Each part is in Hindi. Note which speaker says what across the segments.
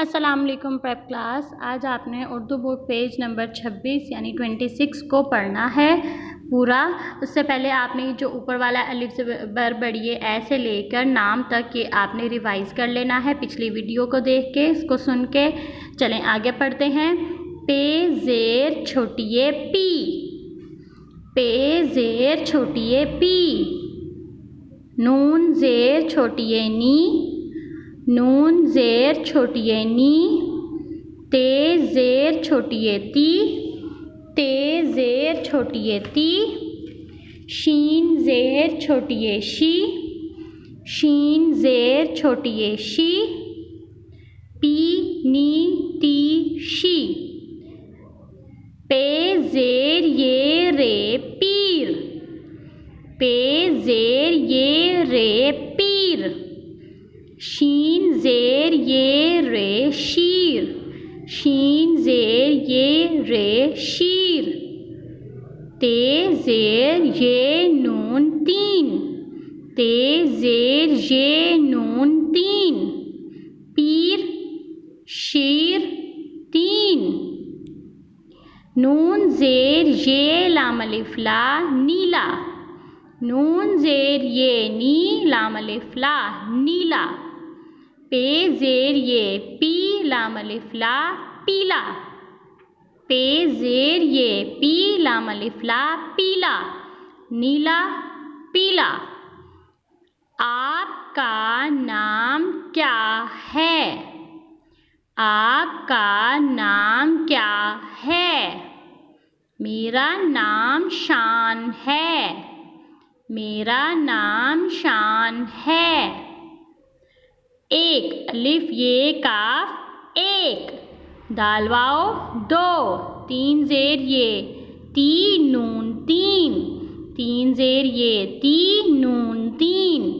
Speaker 1: अस्सलाम वालेकुम प्रेप क्लास। आज आपने उर्दू बुक पेज नंबर 26 यानी 26 को पढ़ना है पूरा। उससे पहले आपने जो ऊपर वाला अलिफ से बर बढ़िए ऐसे लेकर नाम तक ये आपने रिवाइज़ कर लेना है पिछली वीडियो को देख के, इसको सुन के। चलें आगे पढ़ते हैं। पे ज़ेर छोटिए पी, पे ज़ेर छोटिए पी। नून ज़ेर छोटिए नी, नून ज़ेर छोटिए नी। ते ज़ेर छोटिए ती, ते ज़ेर छोटिए ती। शीन ज़ेर छोटिए शी, शीन ज़ेर छोटिए शी। पी नी ती शी। पे ज़ेर ये रे पीर, पे ज़ेर ये रे पीर। शीन ज़ेर ये रे शीर, शीन ज़ेर ये रे शीर। ते ज़ेर ये नून तीन, ते ज़ेर ये नून तीन। पीर शीर तीन। नून ज़ेर ये लाम अलिफ ला नीला, नून ज़ेर ये नी लाम अलिफ ला नीला। पे ज़ेर ये पी लाम अलिफ ला पीला, पे ज़ेर ये पी लाम अलिफ ला पीला। नीला पीला। आपका नाम क्या है, आपका नाम क्या है। मेरा नाम शान है, मेरा नाम शान है। एक अलिफ ये काफ एक। दाल वाओ दो। तीन ज़ेर ये ती नून तीन, तीन ज़ेर ये ती नून तीन।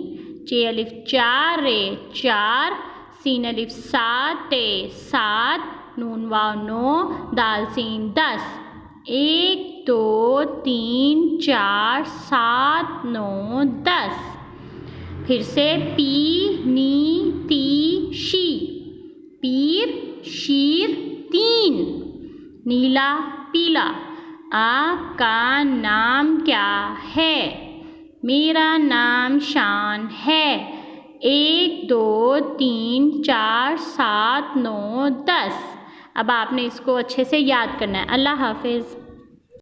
Speaker 1: चे अलिफ चार रे चार। सीन अलिफ सात ते सात। नून वाव नो। दाल सीन 10। 1 2 3 4 7 9 10। फिर से पी नी ती शी। पीर शीर तीन। नीला पीला। आपका नाम क्या है। मेरा नाम शान है। 1 2 3 4 7 9 10। अब आपने इसको अच्छे से याद करना है। अल्लाह हाफिज़।